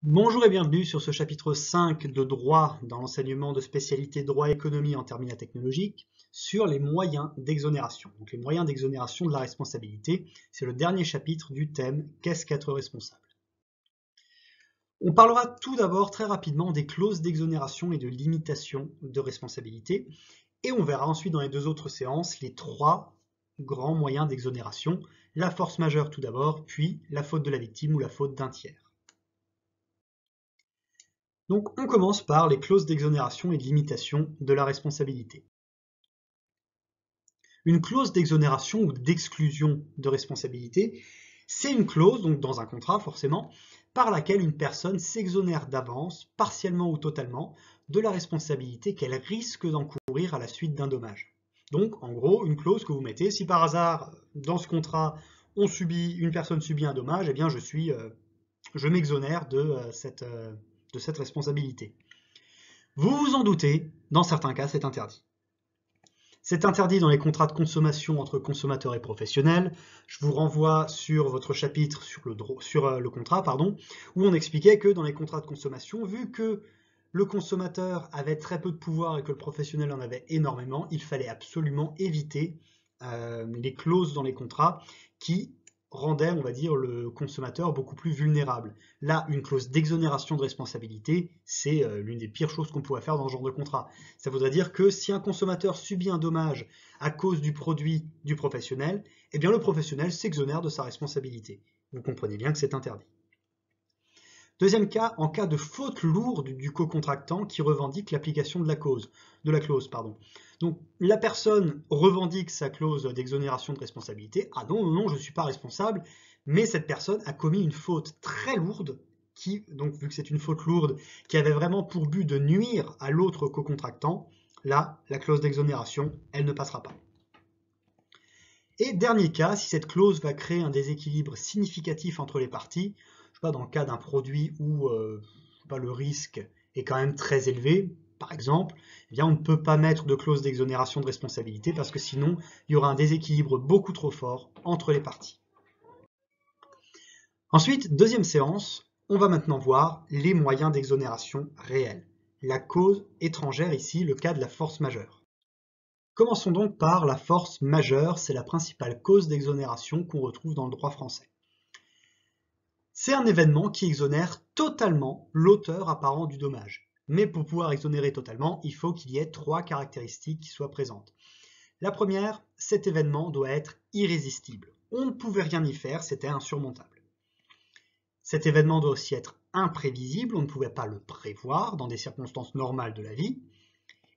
Bonjour et bienvenue sur ce chapitre 5 de droit dans l'enseignement de spécialité droit-économie en terminale technologique sur les moyens d'exonération. Donc les moyens d'exonération de la responsabilité, c'est le dernier chapitre du thème « Qu'est-ce qu'être responsable ?» On parlera tout d'abord très rapidement des clauses d'exonération et de limitation de responsabilité et on verra ensuite dans les deux autres séances les trois grands moyens d'exonération, la force majeure tout d'abord, puis la faute de la victime ou la faute d'un tiers. Donc on commence par les clauses d'exonération et de limitation de la responsabilité. Une clause d'exonération ou d'exclusion de responsabilité, c'est une clause, donc dans un contrat forcément, par laquelle une personne s'exonère d'avance, partiellement ou totalement, de la responsabilité qu'elle risque d'encourir à la suite d'un dommage. Donc en gros, une clause que vous mettez, si par hasard dans ce contrat une personne subit un dommage, eh bien je m'exonère de cette responsabilité. Vous vous en doutez, dans certains cas, c'est interdit. C'est interdit dans les contrats de consommation entre consommateurs et professionnels. Je vous renvoie sur votre chapitre sur le contrat, où on expliquait que dans les contrats de consommation, vu que le consommateur avait très peu de pouvoir et que le professionnel en avait énormément, il fallait absolument éviter les clauses dans les contrats qui rendait, on va dire, le consommateur beaucoup plus vulnérable. Là, une clause d'exonération de responsabilité, c'est l'une des pires choses qu'on pourrait faire dans ce genre de contrat. Ça voudrait dire que si un consommateur subit un dommage à cause du produit du professionnel, eh bien le professionnel s'exonère de sa responsabilité. Vous comprenez bien que c'est interdit. Deuxième cas, en cas de faute lourde du co-contractant qui revendique l'application de la clause. Donc la personne revendique sa clause d'exonération de responsabilité. Ah non, je ne suis pas responsable, mais cette personne a commis une faute très lourde, donc vu que c'est une faute lourde, qui avait vraiment pour but de nuire à l'autre co-contractant, là, la clause d'exonération, elle ne passera pas. Et dernier cas, si cette clause va créer un déséquilibre significatif entre les parties, je sais pas, dans le cas d'un produit où le risque est quand même très élevé, par exemple, eh bien on ne peut pas mettre de clause d'exonération de responsabilité parce que sinon il y aura un déséquilibre beaucoup trop fort entre les parties. Ensuite, deuxième séance, on va maintenant voir les moyens d'exonération réels. La cause étrangère ici, le cas de la force majeure. Commençons donc par la force majeure, c'est la principale cause d'exonération qu'on retrouve dans le droit français. C'est un événement qui exonère totalement l'auteur apparent du dommage. Mais pour pouvoir exonérer totalement, il faut qu'il y ait trois caractéristiques qui soient présentes. La première, cet événement doit être irrésistible. On ne pouvait rien y faire, c'était insurmontable. Cet événement doit aussi être imprévisible, on ne pouvait pas le prévoir dans des circonstances normales de la vie.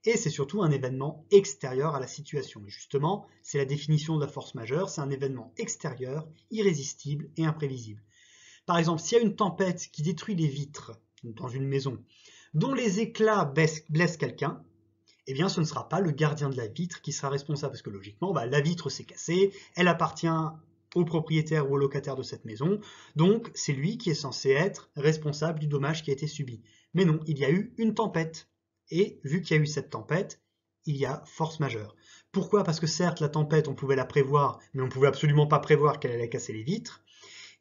Et c'est surtout un événement extérieur à la situation. Et justement, c'est la définition de la force majeure, c'est un événement extérieur, irrésistible et imprévisible. Par exemple, s'il y a une tempête qui détruit les vitres dans une maison, dont les éclats blessent quelqu'un, eh bien ce ne sera pas le gardien de la vitre qui sera responsable, parce que logiquement, la vitre s'est cassée, elle appartient au propriétaire ou au locataire de cette maison, donc c'est lui qui est censé être responsable du dommage qui a été subi. Mais non, il y a eu une tempête. Et vu qu'il y a eu cette tempête, il y a force majeure. Pourquoi? Parce que certes, la tempête, on pouvait la prévoir, mais on ne pouvait absolument pas prévoir qu'elle allait casser les vitres.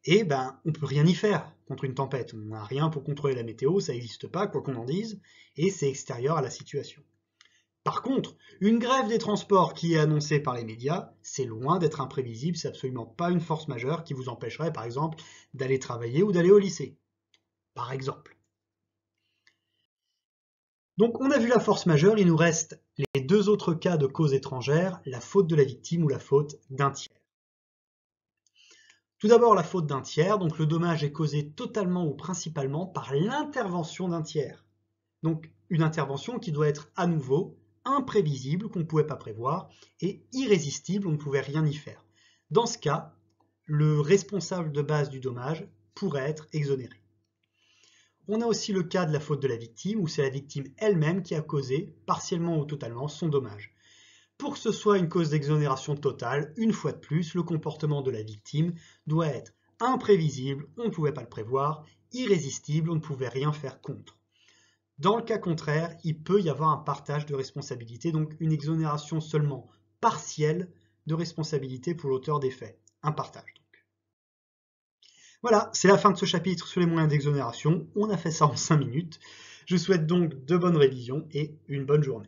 Et on ne peut rien y faire contre une tempête. On n'a rien pour contrôler la météo, ça n'existe pas, quoi qu'on en dise, et c'est extérieur à la situation. Par contre, une grève des transports qui est annoncée par les médias, c'est loin d'être imprévisible, c'est absolument pas une force majeure qui vous empêcherait, par exemple, d'aller travailler ou d'aller au lycée. Par exemple. Donc on a vu la force majeure, il nous reste les deux autres cas de cause étrangère, la faute de la victime ou la faute d'un tiers. Tout d'abord la faute d'un tiers, donc le dommage est causé totalement ou principalement par l'intervention d'un tiers. Donc une intervention qui doit être à nouveau imprévisible, qu'on ne pouvait pas prévoir, et irrésistible, on ne pouvait rien y faire. Dans ce cas, le responsable de base du dommage pourrait être exonéré. On a aussi le cas de la faute de la victime, où c'est la victime elle-même qui a causé, partiellement ou totalement, son dommage. Pour que ce soit une cause d'exonération totale, une fois de plus, le comportement de la victime doit être imprévisible, on ne pouvait pas le prévoir, irrésistible, on ne pouvait rien faire contre. Dans le cas contraire, il peut y avoir un partage de responsabilité, donc une exonération seulement partielle de responsabilité pour l'auteur des faits. Un partage donc. Voilà, c'est la fin de ce chapitre sur les moyens d'exonération. On a fait ça en 5 minutes. Je vous souhaite donc de bonnes révisions et une bonne journée.